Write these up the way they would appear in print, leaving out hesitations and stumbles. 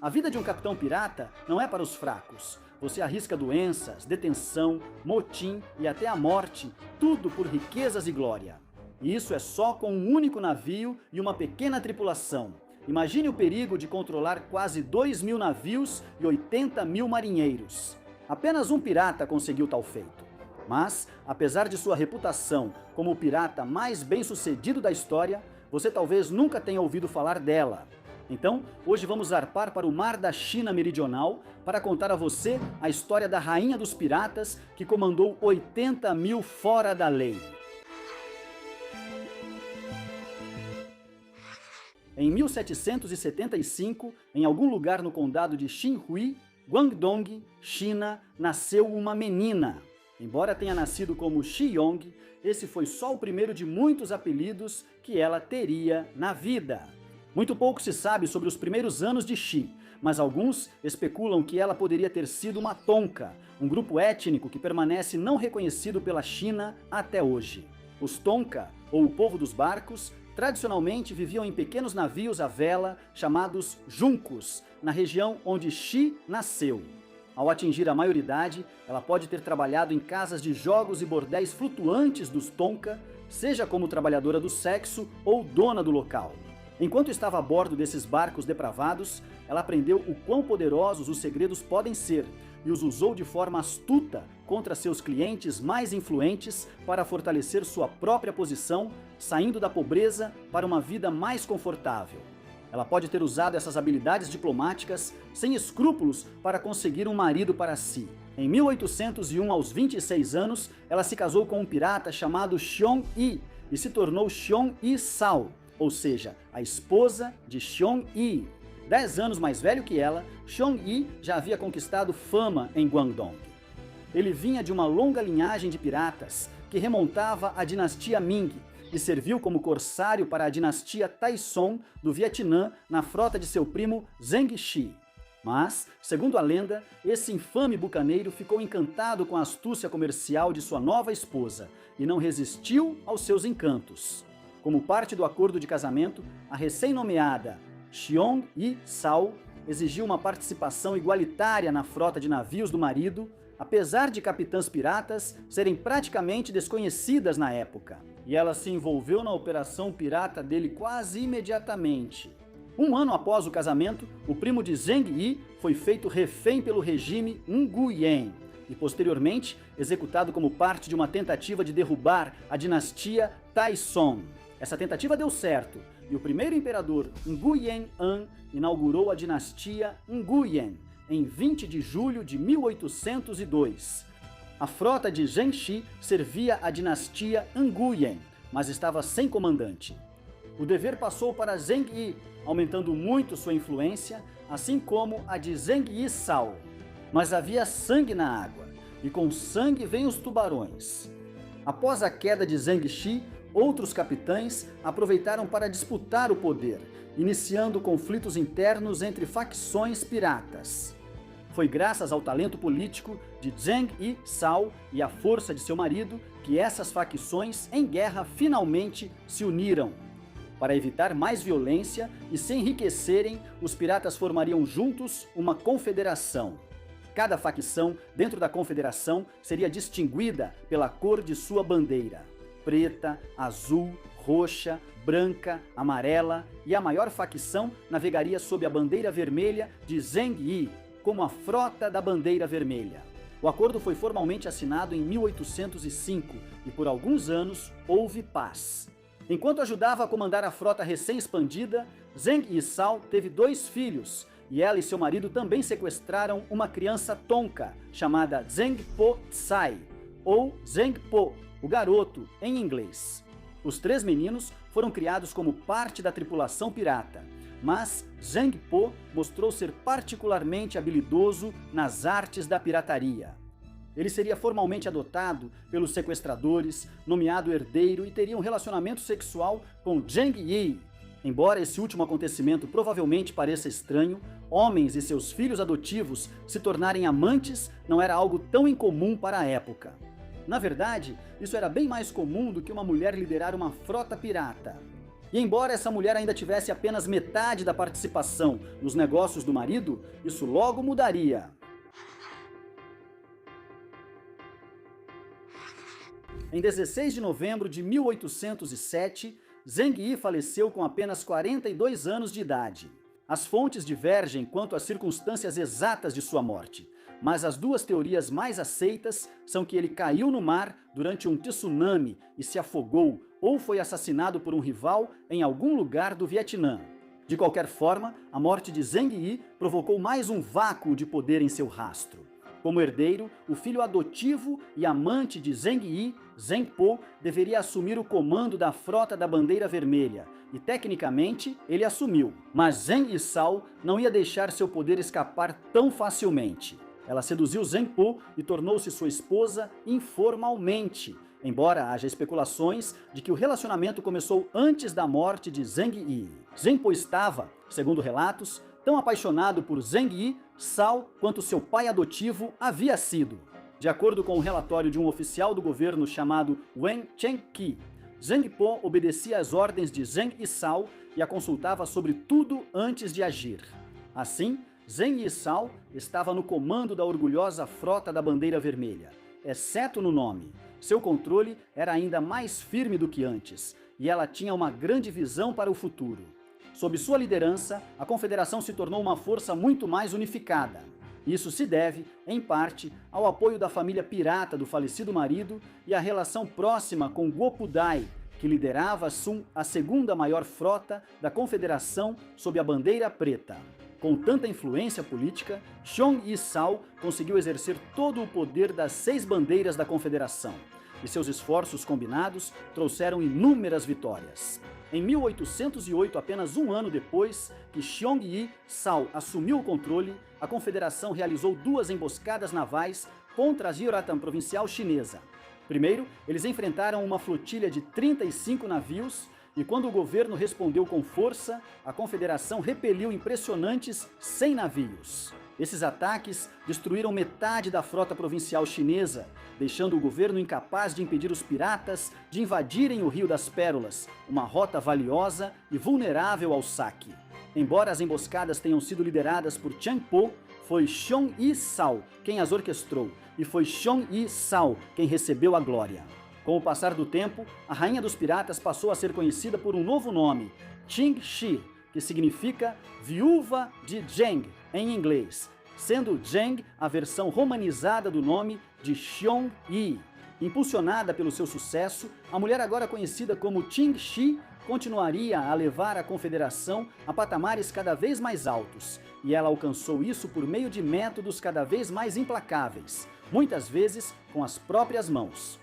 A vida de um capitão pirata não é para os fracos. Você arrisca doenças, detenção, motim e até a morte, tudo por riquezas e glória. E isso é só com um único navio e uma pequena tripulação. Imagine o perigo de controlar quase 2.000 navios e 80.000 marinheiros. Apenas um pirata conseguiu tal feito. Mas, apesar de sua reputação como o pirata mais bem-sucedido da história, você talvez nunca tenha ouvido falar dela. Então, hoje vamos zarpar para o mar da China Meridional para contar a você a história da rainha dos piratas que comandou 80.000 fora da lei. Em 1775, em algum lugar no condado de Xinhui, Guangdong, China, nasceu uma menina. Embora tenha nascido como Shi Yong, esse foi só o primeiro de muitos apelidos que ela teria na vida. Muito pouco se sabe sobre os primeiros anos de Shi, mas alguns especulam que ela poderia ter sido uma Tonka, um grupo étnico que permanece não reconhecido pela China até hoje. Os Tonka, ou o povo dos barcos, tradicionalmente viviam em pequenos navios à vela chamados juncos, na região onde Shi nasceu. Ao atingir a maioridade, ela pode ter trabalhado em casas de jogos e bordéis flutuantes dos Tonka, seja como trabalhadora do sexo ou dona do local. Enquanto estava a bordo desses barcos depravados, ela aprendeu o quão poderosos os segredos podem ser e os usou de forma astuta contra seus clientes mais influentes para fortalecer sua própria posição, saindo da pobreza para uma vida mais confortável. Ela pode ter usado essas habilidades diplomáticas sem escrúpulos para conseguir um marido para si. Em 1801, aos 26 anos, ela se casou com um pirata chamado Xiong Yi e se tornou Xiong Yi Sao, ou seja, a esposa de Xiong Yi. 10 anos mais velho que ela, Xiong Yi já havia conquistado fama em Guangdong. Ele vinha de uma longa linhagem de piratas que remontava à dinastia Ming e serviu como corsário para a dinastia Taisong do Vietnã na frota de seu primo Zheng Shi. Mas, segundo a lenda, esse infame bucaneiro ficou encantado com a astúcia comercial de sua nova esposa e não resistiu aos seus encantos. Como parte do acordo de casamento, a recém-nomeada Xiong Yi Sao exigiu uma participação igualitária na frota de navios do marido, apesar de capitãs piratas serem praticamente desconhecidas na época. E ela se envolveu na operação pirata dele quase imediatamente. Um ano após o casamento, o primo de Zheng Yi foi feito refém pelo regime Nguyen e posteriormente executado como parte de uma tentativa de derrubar a dinastia Taisong. Essa tentativa deu certo, e o primeiro imperador Nguyen An inaugurou a dinastia Nguyen em 20 de julho de 1802. A frota de Zheng Shi servia a dinastia Nguyen, mas estava sem comandante. O dever passou para Zheng Yi, aumentando muito sua influência, assim como a de Zheng Yi Sao. Mas havia sangue na água, e com sangue vêm os tubarões. Após a queda de Zheng Shi, outros capitães aproveitaram para disputar o poder, iniciando conflitos internos entre facções piratas. Foi graças ao talento político de Zheng Yi Sao e à força de seu marido que essas facções em guerra finalmente se uniram. Para evitar mais violência e se enriquecerem, os piratas formariam juntos uma confederação. Cada facção dentro da confederação seria distinguida pela cor de sua bandeira: preta, azul, roxa, branca, amarela, e a maior facção navegaria sob a bandeira vermelha de Zheng Yi, como a Frota da Bandeira Vermelha. O acordo foi formalmente assinado em 1805 e por alguns anos houve paz. Enquanto ajudava a comandar a frota recém-expandida, Zheng Yi Sao teve 2 filhos, e ela e seu marido também sequestraram uma criança Tonka, chamada Zheng Po Tsai, ou Zheng Po, o garoto, em inglês. Os 3 meninos foram criados como parte da tripulação pirata, mas Zheng Po mostrou ser particularmente habilidoso nas artes da pirataria. Ele seria formalmente adotado pelos sequestradores, nomeado herdeiro e teria um relacionamento sexual com Zheng Yi. Embora esse último acontecimento provavelmente pareça estranho, homens e seus filhos adotivos se tornarem amantes não era algo tão incomum para a época. Na verdade, isso era bem mais comum do que uma mulher liderar uma frota pirata. E embora essa mulher ainda tivesse apenas metade da participação nos negócios do marido, isso logo mudaria. Em 16 de novembro de 1807, Zheng Yi faleceu com apenas 42 anos de idade. As fontes divergem quanto às circunstâncias exatas de sua morte, mas as duas teorias mais aceitas são que ele caiu no mar durante um tsunami e se afogou, ou foi assassinado por um rival em algum lugar do Vietnã. De qualquer forma, a morte de Zheng Yi provocou mais um vácuo de poder em seu rastro. Como herdeiro, o filho adotivo e amante de Zheng Yi, Zheng Po, deveria assumir o comando da frota da Bandeira Vermelha, e tecnicamente ele assumiu. Mas Zheng Yisao não ia deixar seu poder escapar tão facilmente. Ela seduziu Zheng Po e tornou-se sua esposa informalmente, embora haja especulações de que o relacionamento começou antes da morte de Zheng Yi. Zheng Po estava, segundo relatos, tão apaixonado por Zheng Yisao quanto seu pai adotivo havia sido. De acordo com o relatório de um oficial do governo chamado Wen Chengqi, Zheng Po obedecia às ordens de Zheng Yisao e a consultava sobre tudo antes de agir. Assim, Zheng Yisao estava no comando da orgulhosa frota da Bandeira Vermelha, exceto no nome. Seu controle era ainda mais firme do que antes, e ela tinha uma grande visão para o futuro. Sob sua liderança, a Confederação se tornou uma força muito mais unificada. Isso se deve, em parte, ao apoio da família pirata do falecido marido e à relação próxima com Guo Pudai, que liderava a segunda maior frota da Confederação sob a Bandeira Preta. Com tanta influência política, Xiong Yisao conseguiu exercer todo o poder das 6 bandeiras da Confederação, e seus esforços combinados trouxeram inúmeras vitórias. Em 1808, apenas um ano depois que Xiong Yisao assumiu o controle, a Confederação realizou 2 emboscadas navais contra a Jiuratán provincial chinesa. Primeiro, eles enfrentaram uma flotilha de 35 navios, e quando o governo respondeu com força, a Confederação repeliu impressionantes 100 navios. Esses ataques destruíram metade da frota provincial chinesa, deixando o governo incapaz de impedir os piratas de invadirem o Rio das Pérolas, uma rota valiosa e vulnerável ao saque. Embora as emboscadas tenham sido lideradas por Cheng Po, foi Xiong Yisao quem as orquestrou, e foi Xiong Yisao quem recebeu a glória. Com o passar do tempo, a rainha dos piratas passou a ser conhecida por um novo nome, Qing Shi, que significa viúva de Zheng em inglês, sendo Zheng a versão romanizada do nome de Xiong Yi. Impulsionada pelo seu sucesso, a mulher agora conhecida como Qing Shi continuaria a levar a Confederação a patamares cada vez mais altos, e ela alcançou isso por meio de métodos cada vez mais implacáveis, muitas vezes com as próprias mãos.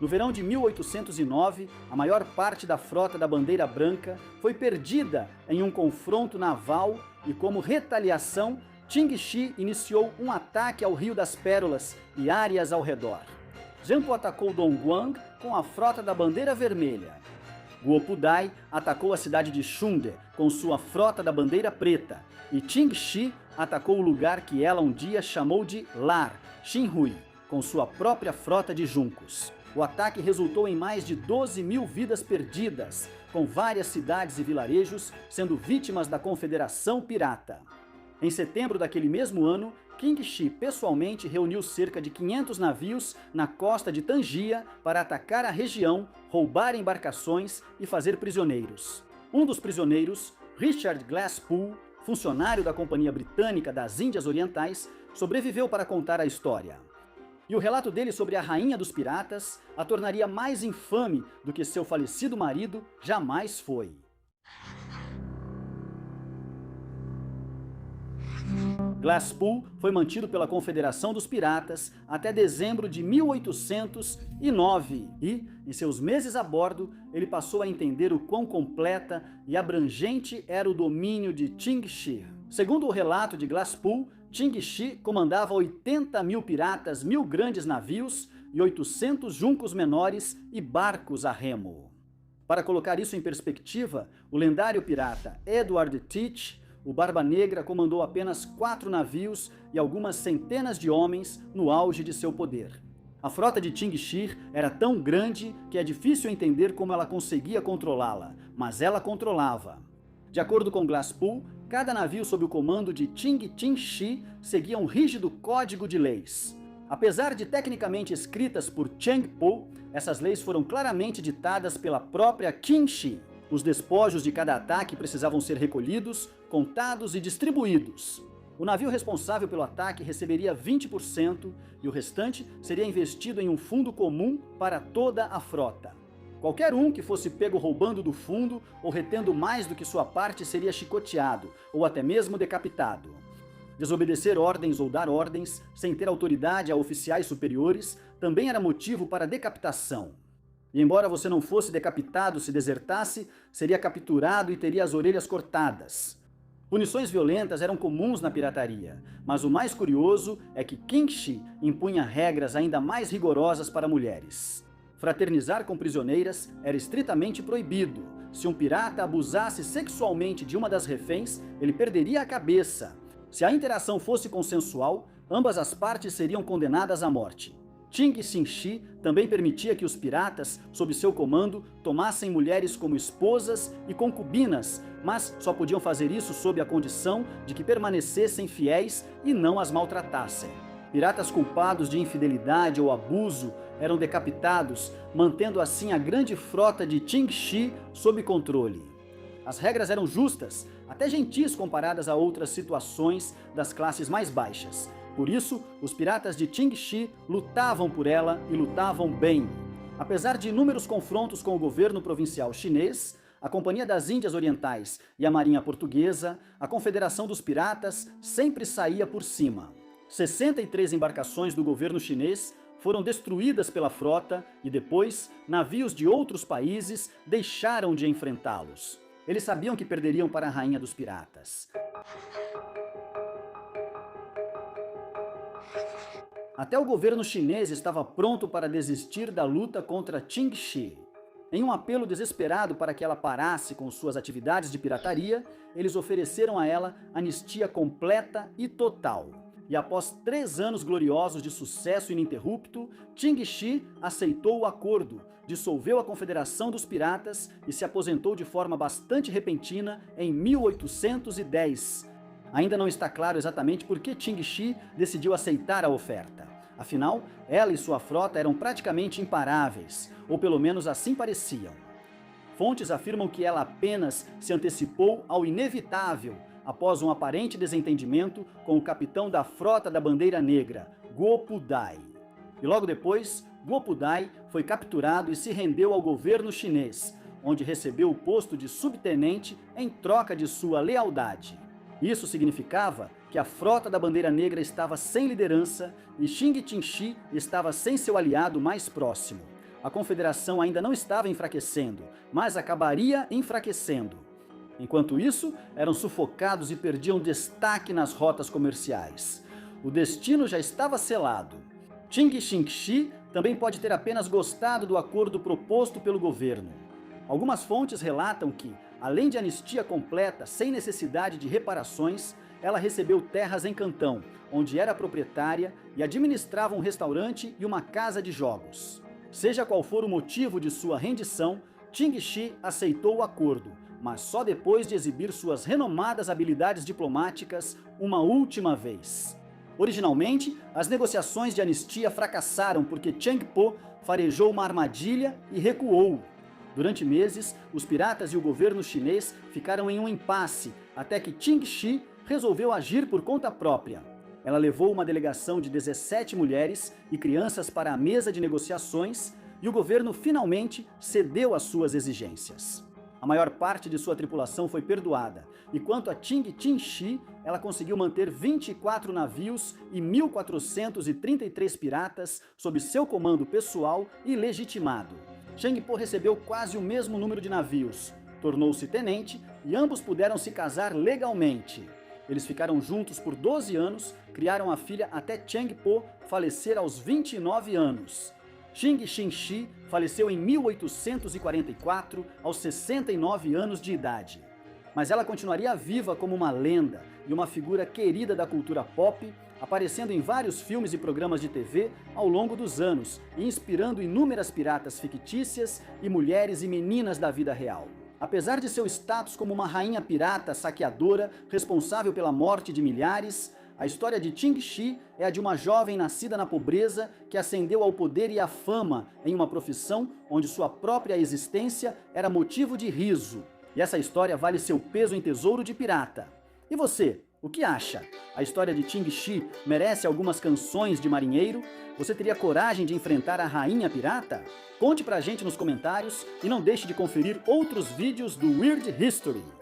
No verão de 1809, a maior parte da frota da Bandeira Branca foi perdida em um confronto naval e, como retaliação, Qing Shi iniciou um ataque ao Rio das Pérolas e áreas ao redor. Zheng Po atacou Dongguan com a frota da Bandeira Vermelha. Guo Pudai atacou a cidade de Shunde com sua frota da Bandeira Preta, e Qing Shi atacou o lugar que ela um dia chamou de Lar, Xinhui, com sua própria frota de juncos. O ataque resultou em mais de 12.000 vidas perdidas, com várias cidades e vilarejos sendo vítimas da Confederação Pirata. Em setembro daquele mesmo ano, Qing Shi pessoalmente reuniu cerca de 500 navios na costa de Tangia para atacar a região, roubar embarcações e fazer prisioneiros. Um dos prisioneiros, Richard Glasspool, funcionário da Companhia Britânica das Índias Orientais, sobreviveu para contar a história. E o relato dele sobre a rainha dos piratas a tornaria mais infame do que seu falecido marido jamais foi. Glasspool foi mantido pela Confederação dos Piratas até dezembro de 1809 e, em seus meses a bordo, ele passou a entender o quão completa e abrangente era o domínio de Qing Shi. Segundo o relato de Glasspool, Qing Shi comandava 80.000 piratas, 1.000 grandes navios e 800 juncos menores e barcos a remo. Para colocar isso em perspectiva, o lendário pirata Edward Teach, o Barba Negra, comandou apenas 4 navios e algumas centenas de homens no auge de seu poder. A frota de Qing Shi era tão grande que é difícil entender como ela conseguia controlá-la, mas ela controlava. De acordo com Glasspool, cada navio sob o comando de Qing Shi seguia um rígido código de leis. Apesar de tecnicamente escritas por Cheng Po, essas leis foram claramente ditadas pela própria Qing Shi. Os despojos de cada ataque precisavam ser recolhidos, contados e distribuídos. O navio responsável pelo ataque receberia 20% e o restante seria investido em um fundo comum para toda a frota. Qualquer um que fosse pego roubando do fundo ou retendo mais do que sua parte seria chicoteado ou até mesmo decapitado. Desobedecer ordens ou dar ordens sem ter autoridade a oficiais superiores também era motivo para decapitação. E embora você não fosse decapitado se desertasse, seria capturado e teria as orelhas cortadas. Punições violentas eram comuns na pirataria, mas o mais curioso é que Qing Shi impunha regras ainda mais rigorosas para mulheres. Fraternizar com prisioneiras era estritamente proibido. Se um pirata abusasse sexualmente de uma das reféns, ele perderia a cabeça. Se a interação fosse consensual, ambas as partes seriam condenadas à morte. Qing Shi também permitia que os piratas, sob seu comando, tomassem mulheres como esposas e concubinas, mas só podiam fazer isso sob a condição de que permanecessem fiéis e não as maltratassem. Piratas culpados de infidelidade ou abuso eram decapitados, mantendo assim a grande frota de Qing Shi sob controle. As regras eram justas, até gentis comparadas a outras situações das classes mais baixas. Por isso, os piratas de Qing Shi lutavam por ela e lutavam bem. Apesar de inúmeros confrontos com o governo provincial chinês, a Companhia das Índias Orientais e a Marinha Portuguesa, a Confederação dos Piratas sempre saía por cima. 63 embarcações do governo chinês foram destruídas pela frota e depois, navios de outros países deixaram de enfrentá-los. Eles sabiam que perderiam para a rainha dos piratas. Até o governo chinês estava pronto para desistir da luta contra Qing Shi. Em um apelo desesperado para que ela parasse com suas atividades de pirataria, eles ofereceram a ela anistia completa e total. E após 3 anos gloriosos de sucesso ininterrupto, Qing Shi aceitou o acordo, dissolveu a Confederação dos Piratas e se aposentou de forma bastante repentina em 1810. Ainda não está claro exatamente por que Qing Shi decidiu aceitar a oferta. Afinal, ela e sua frota eram praticamente imparáveis, ou pelo menos assim pareciam. Fontes afirmam que ela apenas se antecipou ao inevitável após um aparente desentendimento com o capitão da frota da Bandeira Negra, Guo Pudai. E logo depois, Guo Pudai foi capturado e se rendeu ao governo chinês, onde recebeu o posto de subtenente em troca de sua lealdade. Isso significava que a frota da Bandeira Negra estava sem liderança e Qing Shi estava sem seu aliado mais próximo. A confederação ainda não estava enfraquecendo, mas acabaria enfraquecendo. Enquanto isso, eram sufocados e perdiam destaque nas rotas comerciais. O destino já estava selado. Qing Shi também pode ter apenas gostado do acordo proposto pelo governo. Algumas fontes relatam que, além de anistia completa, sem necessidade de reparações, ela recebeu terras em Cantão, onde era proprietária e administrava um restaurante e uma casa de jogos. Seja qual for o motivo de sua rendição, Qing Shi aceitou o acordo, mas só depois de exibir suas renomadas habilidades diplomáticas uma última vez. Originalmente, as negociações de anistia fracassaram porque Cheng Po farejou uma armadilha e recuou. Durante meses, os piratas e o governo chinês ficaram em um impasse, até que Qing Shi resolveu agir por conta própria. Ela levou uma delegação de 17 mulheres e crianças para a mesa de negociações e o governo finalmente cedeu às suas exigências. A maior parte de sua tripulação foi perdoada, e quanto a Qing Shi, ela conseguiu manter 24 navios e 1.433 piratas sob seu comando pessoal e legitimado. Cheng Po recebeu quase o mesmo número de navios, tornou-se tenente e ambos puderam se casar legalmente. Eles ficaram juntos por 12 anos, criaram a filha até Cheng Po falecer aos 29 anos. Qing Shi faleceu em 1844, aos 69 anos de idade. Mas ela continuaria viva como uma lenda, e uma figura querida da cultura pop, aparecendo em vários filmes e programas de TV ao longo dos anos e inspirando inúmeras piratas fictícias e mulheres e meninas da vida real. Apesar de seu status como uma rainha pirata saqueadora responsável pela morte de milhares, a história de Ting Shi é a de uma jovem nascida na pobreza que ascendeu ao poder e à fama em uma profissão onde sua própria existência era motivo de riso. E essa história vale seu peso em tesouro de pirata. E você, o que acha? A história de Ting Shi merece algumas canções de marinheiro? Você teria coragem de enfrentar a rainha pirata? Conte pra gente nos comentários e não deixe de conferir outros vídeos do Weird History.